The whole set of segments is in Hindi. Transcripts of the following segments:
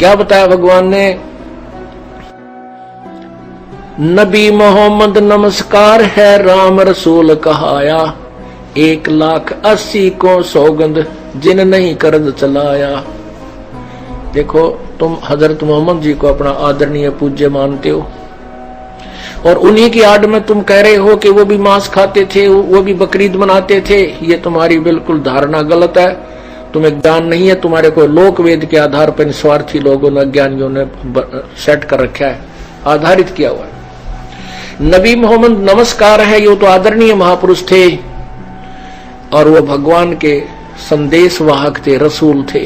क्या बताया भगवान ने? नबी मोहम्मद नमस्कार है, राम रसूल कहाया, 1,80,000 को सौगंध जिन नहीं करद चलाया। देखो, तुम हजरत मोहम्मद जी को अपना आदरणीय पूज्य मानते हो और उन्हीं की आड़ में तुम कह रहे हो कि वो भी मांस खाते थे, वो भी बकरीद मनाते थे। ये तुम्हारी बिल्कुल धारणा गलत है। तुम्हें ज्ञान नहीं है। तुम्हारे को लोक वेद के आधार पर निस्वार्थी लोगों ने, अज्ञानियों ने सेट कर रखा है, आधारित किया हुआ है। नबी मोहम्मद नमस्कार है, ये तो आदरणीय महापुरुष थे और वो भगवान के संदेश वाहक थे, रसूल थे।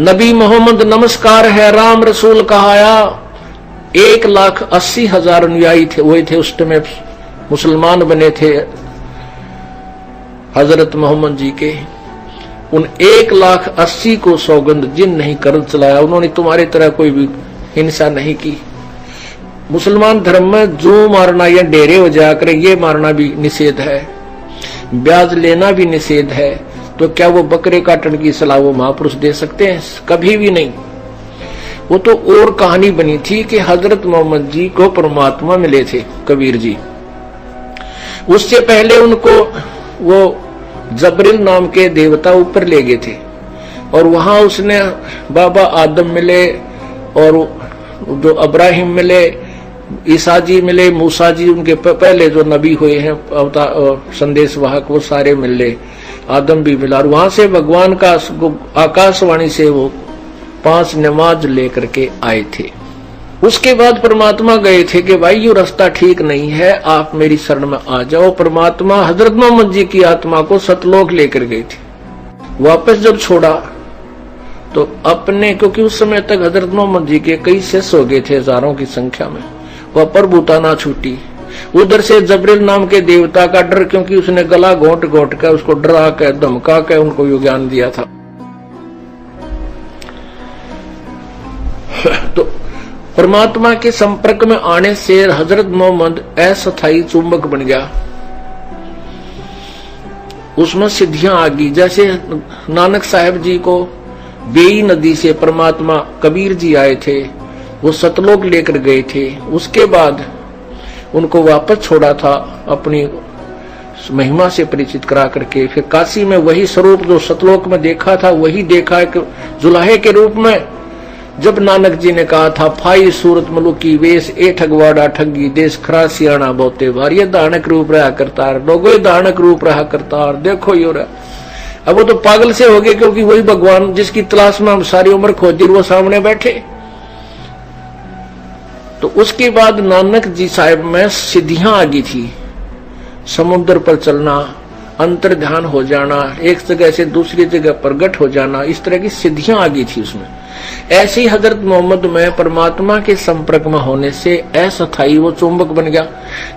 नबी मोहम्मद नमस्कार है, राम रसूल कहाया, 1,80,000 अनुयायी थे, वही थे उस समय मुसलमान बने थे हजरत मोहम्मद जी के। उन 1,80,000 को सौगंध जिन नहीं कर चलाया। उन्होंने तुम्हारी तरह कोई भी हिंसा नहीं की। मुसलमान धर्म में जू मारना या डेरे हो जाकर ये मारना भी निषेध है, ब्याज लेना भी निषेध है। तो क्या वो बकरे काटने की सलाह वो महापुरुष दे सकते हैं? कभी भी नहीं। वो तो और कहानी बनी थी कि हजरत मोहम्मद जी को परमात्मा मिले थे, कबीर जी। उससे पहले उनको वो जबरील नाम के देवता ऊपर ले गए थे और वहां उसने बाबा आदम मिले और जो अब्राहिम मिले, ईसा जी मिले, मूसा जी, उनके पहले जो नबी हुए हैं संदेश वाहक, वो सारे मिले, आदम भी मिला। और वहां से भगवान का आकाशवाणी से वो 5 नमाज लेकर के आए थे। उसके बाद परमात्मा गए थे कि भाई ये रास्ता ठीक नहीं है, आप मेरी शरण में आ जाओ। परमात्मा हजरत मोहम्मद जी की आत्मा को सतलोक लेकर गए थे। वापस जब छोड़ा तो अपने, क्योंकि उस समय तक हजरत मोहम्मद जी के कई शिष्य हो गए थे, हजारों की संख्या में, वह प्रभुता ना छूटी। उधर से जबरील नाम के देवता का डर, क्योंकि उसने गला घोंट घोंट कर उसको डरा कर धमका कर उनको यो ज्ञान दिया था। तो परमात्मा के संपर्क में आने से हजरत मोहम्मद अस्थायी चुंबक बन गया। उसमें सिद्धियां आ गई। जैसे नानक साहब जी को बेई नदी से परमात्मा कबीर जी आए थे, वो सतलोक लेकर गए थे। उसके बाद उनको वापस छोड़ा था अपनी महिमा से परिचित करा करके। फिर काशी में वही स्वरूप जो सतलोक में देखा था वही देखा एक जुलाहे के रूप में। जब नानक जी ने कहा था, फाई सूरत मलुकी वेश ए ठगवाड़ा ठगी देश खरा सियाणा बोते बार, ये दानक रूप रहा करतार, लोगो दानक रूप रहा करतार, देखो यो रहा। अब वो तो पागल से हो गए, क्योंकि वही भगवान जिसकी तलाश में हम सारी उम्र खोजी वो सामने बैठे। तो उसके बाद नानक जी साहब में सिद्धियां आ गई थी। समुद्र पर चलना, अंतर ध्यान हो जाना, एक जगह से दूसरी जगह प्रगट हो जाना, इस तरह की सिद्धियां आ गई थी उसमें। ऐसे ही हजरत मोहम्मद में परमात्मा के संपर्क में होने से अस्थायी वो चुंबक बन गया।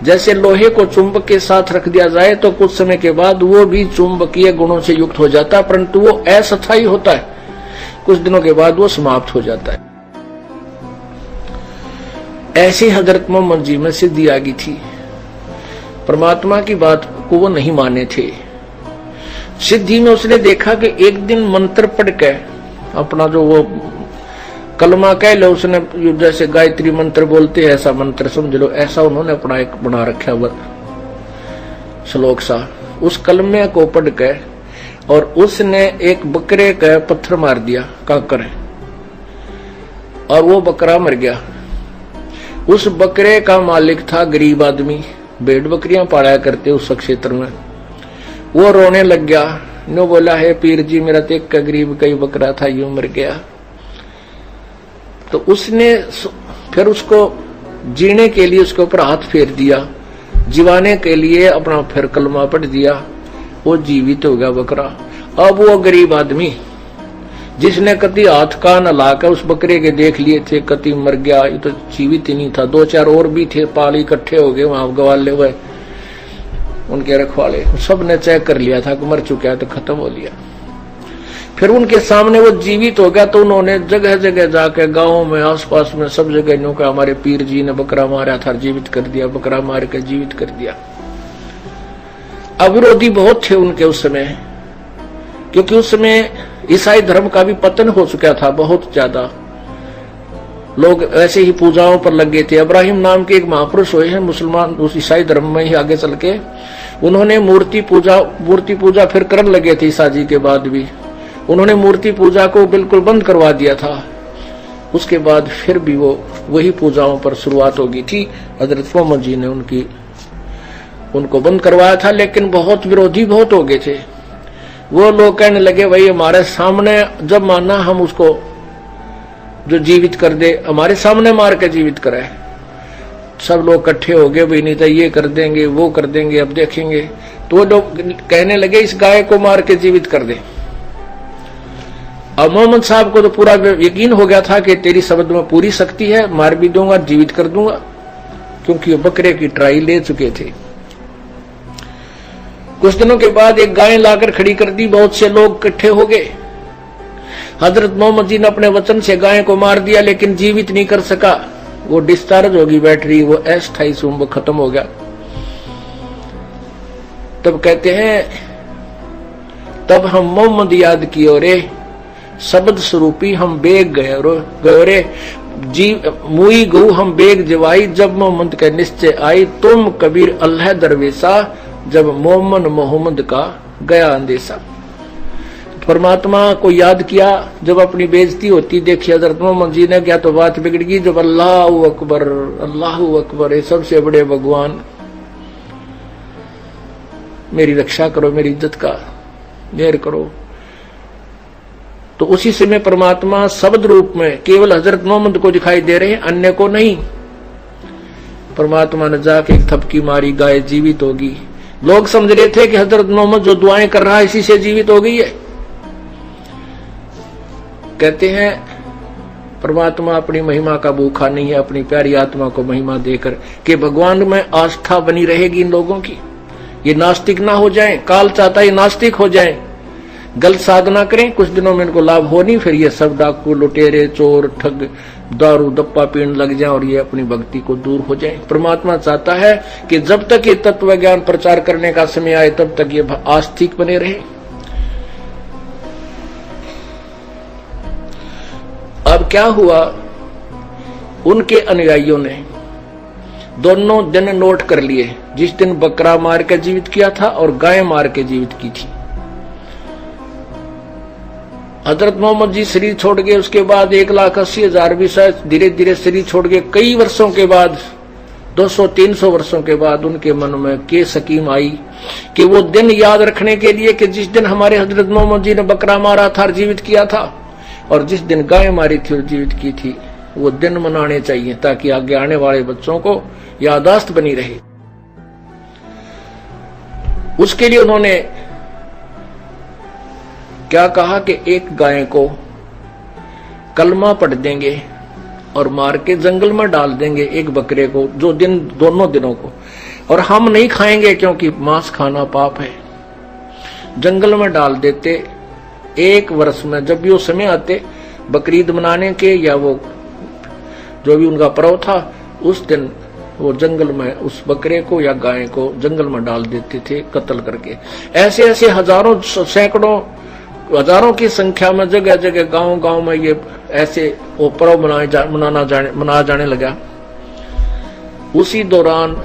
जैसे लोहे को चुंबक के साथ रख दिया जाए तो कुछ समय के बाद वो भी चुंबकीय गुणों से युक्त हो जाता है, परंतु वो अस्थायी होता है, कुछ दिनों के बाद वो समाप्त हो जाता है। ऐसे हजरत मोहम्मद जी में सिद्धि आ गई थी। परमात्मा की बात को वो नहीं माने थे। सिद्धि में उसने देखा कि एक दिन मंत्र पढ़ के अपना जो वो कलमा कह लो, उसने जैसे गायत्री मंत्र बोलते हैं ऐसा मंत्र समझ लो, ऐसा उन्होंने अपना एक बना रखा हुआ श्लोक सा। उस कलमे को पढ़ के और उसने एक बकरे का पत्थर मार दिया, काकर, और वो बकरा मर गया। उस बकरे का मालिक था गरीब आदमी, भेड़ बकरियां पाला करते उस क्षेत्र में। वो रोने लग गया, नो बोला, है पीर जी मेरा तो एक गरीब कई बकरा था, यूं मर गया। तो उसने फिर उसको जीने के लिए उसके ऊपर हाथ फेर दिया, जीवाने के लिए अपना फिर कलमा पढ़ दिया, वो जीवित हो गया बकरा। अब वो गरीब आदमी जिसने कति हाथ कान लाकर उस बकरे के देख लिए थे, कति मर गया, ये तो जीवित ही नहीं था। 2-4 और भी थे, पाल इकट्ठे हो गए वहां गवाले हुए, उनके रखवाले, सब ने चेक कर लिया था कि मर चुका है, तो खत्म हो लिया। फिर उनके सामने वो जीवित हो गया, तो उन्होंने जगह जगह जाकर गाँव में आसपास में सब जगह न्यू का हमारे पीर जी ने बकरा मारा था, जीवित कर दिया, बकरा मार कर जीवित कर दिया। अब विरोधी बहुत थे उनके उस समय, क्योंकि उस समय ईसाई धर्म का भी पतन हो चुका था, बहुत ज्यादा लोग ऐसे ही पूजाओं पर लग गए थे। इब्राहिम नाम के एक महापुरुष हुए हैं मुसलमान, उस ईसाई धर्म में ही आगे चल के उन्होंने मूर्ति पूजा फिर करने लगे थे। ईसा जी के बाद भी उन्होंने मूर्ति पूजा को बिल्कुल बंद करवा दिया था। उसके बाद फिर भी वो वही पूजाओं पर शुरुआत हो गई थी। हजरत मोहम्मद जी ने उनको बंद करवाया था, लेकिन बहुत विरोधी बहुत हो गए थे। वो लोग कहने लगे भाई हमारे सामने जब माना हम उसको जो जीवित कर दे, हमारे सामने मार के जीवित करे। सब लोग इकट्ठे हो गए, भाई नहीं तो ये कर देंगे वो कर देंगे, अब देखेंगे। तो वो लोग कहने लगे इस गाय को मार के जीवित कर दे। अब मोहम्मद साहब को तो पूरा यकीन हो गया था कि तेरी शब्द में पूरी शक्ति है, मार भी दूंगा जीवित कर दूंगा, क्योंकि वो बकरे की ट्राई ले चुके थे। कुछ दिनों के बाद एक गाय लाकर खड़ी कर दी, बहुत से लोग इकट्ठे हो गए। हजरत मोहम्मद जी ने अपने वचन से गाय को मार दिया, लेकिन जीवित नहीं कर सका। वो डिस्चार्ज होगी बैटरी, वो अस्थायी चुंबक खत्म हो गया। तब कहते हैं तब हम मोहम्मद याद कियो रे, शब्द स्वरूपी हम बेग गयो रे, मुई गऊ हम बेग जवाई, जब मोहम्मद के निश्चय आई, तुम कबीर अल्लाह दरवेशा, जब मोहम्मद का गया अंदेशा। परमात्मा को याद किया, जब अपनी बेइज्जती होती देखी हजरत मोहम्मद जी ने, क्या तो बात बिगड़ गई। जब अल्लाहू अकबर है सबसे बड़े भगवान, मेरी रक्षा करो, मेरी इज्जत का मेहर करो। तो उसी समय परमात्मा शब्द रूप में केवल हजरत मोहम्मद को दिखाई दे रहे हैं, अन्य को नहीं। परमात्मा ने जाके एक थपकी मारी, गाय जीवित होगी। लोग समझ रहे थे कि हजरत मोहम्मद जो दुआएं कर रहा है इसी से जीवित हो गई है। कहते हैं परमात्मा अपनी महिमा का भूखा नहीं है, अपनी प्यारी आत्मा को महिमा देकर कि भगवान में आस्था बनी रहेगी इन लोगों की, ये नास्तिक ना हो जाएं। काल चाहता है नास्तिक हो जाएं, गलत साधना करें, कुछ दिनों में इनको लाभ हो नहीं, फिर ये सब डाकू लुटेरे चोर ठग दारू दप्पा पीने लग जाएं और ये अपनी भक्ति को दूर हो जाएं। परमात्मा चाहता है कि जब तक ये तत्व ज्ञान प्रचार करने का समय आए तब तक ये आस्तिक बने रहे। अब क्या हुआ, उनके अनुयायियों ने दोनों दिन नोट कर लिए, जिस दिन बकरा मार के जीवित किया था और गाय मार के जीवित की थी। हजरत मोहम्मद जी शरीर छोड़ गए, उसके बाद 1,80,000 भी शायद धीरे धीरे शरीर छोड़ गए। कई वर्षों के बाद 200-300 वर्षों के बाद उनके मन में के सकीम आई कि वो दिन याद रखने के लिए कि जिस दिन हमारे हजरत मोहम्मद जी ने बकरा मारा था और जीवित किया था, और जिस दिन गाय मारी थी और जीवित की थी, वो दिन मनाने चाहिए ताकि आगे आने वाले बच्चों को याददाश्त बनी रहे। उसके लिए उन्होंने क्या कहा कि एक गाय को कलमा पढ़ देंगे और मार के जंगल में डाल देंगे, एक बकरे को जो दिन दोनों दिनों को, और हम नहीं खाएंगे क्योंकि मांस खाना पाप है। जंगल में डाल देते, एक वर्ष में जब भी वो समय आते बकरीद मनाने के या वो जो भी उनका पर्व था, उस दिन वो जंगल में उस बकरे को या गाय को जंगल में डाल देते थे कत्ल करके। ऐसे ऐसे हजारों सैकड़ों हजारों की संख्या में जगह जगह गांव गांव में ये ऐसे वो पर्व मनाया जाने लगा। उसी दौरान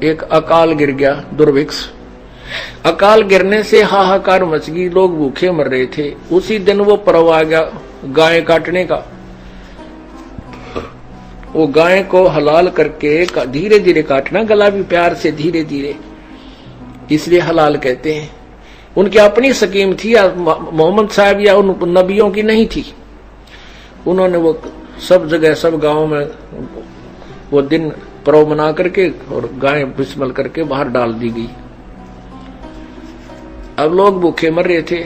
एक अकाल गिर गया, दुर्भिक्ष। अकाल गिरने से हाहाकार मच गई, लोग भूखे मर रहे थे। उसी दिन वो पर्व आ गया गाय काटने का। वो गाय को हलाल करके धीरे धीरे काटना, गला भी प्यार से धीरे धीरे, इसलिए हलाल कहते हैं। उनकी अपनी स्कीम थी, या मोहम्मद साहब या उन नबियों की नहीं थी। उन्होंने वो सब जगह सब गांवों में वो दिन पर्व मना करके और गाय बिस्मिल करके बाहर डाल दी गई। अब लोग भूखे मर रहे थे।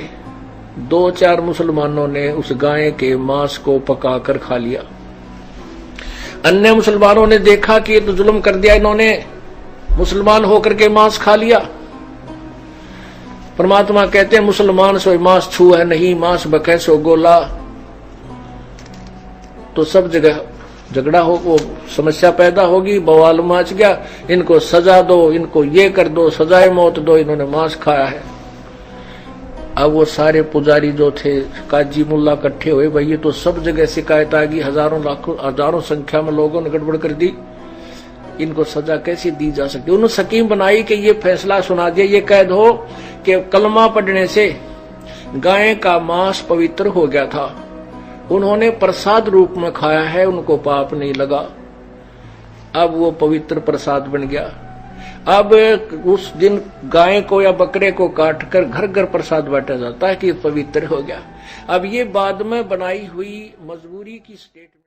2-4 मुसलमानों ने उस गाय के मांस को पकाकर खा लिया। अन्य मुसलमानों ने देखा कि ये तो जुल्म कर दिया, इन्होंने मुसलमान होकर के मांस खा लिया। परमात्मा कहते हैं मुसलमान सो मांस छू है नहीं, मांस बखे सो गोला। तो सब जगह झगड़ा हो, वो समस्या पैदा होगी, बवाल मच गया। इनको सजा दो, इनको ये कर दो, सजाए मौत दो, इन्होंने मांस खाया है। अब वो सारे पुजारी जो थे, काजी मुल्ला इकट्ठे हुए, भाई ये तो सब जगह शिकायत आ गई, हजारों लाखों हजारों संख्या में लोगों ने गड़बड़ कर दी, इनको सजा कैसे दी जा सकती। उन्होंने स्कीम बनाई कि ये फैसला सुना दिया, ये कह दो कि कलमा पढ़ने से गाय का मांस पवित्र हो गया था, उन्होंने प्रसाद रूप में खाया है, उनको पाप नहीं लगा, अब वो पवित्र प्रसाद बन गया। अब उस दिन गाय को या बकरे को काटकर घर घर प्रसाद बांटा जाता है कि पवित्र हो गया। अब ये बाद में बनाई हुई मजबूरी की स्टेटमेंट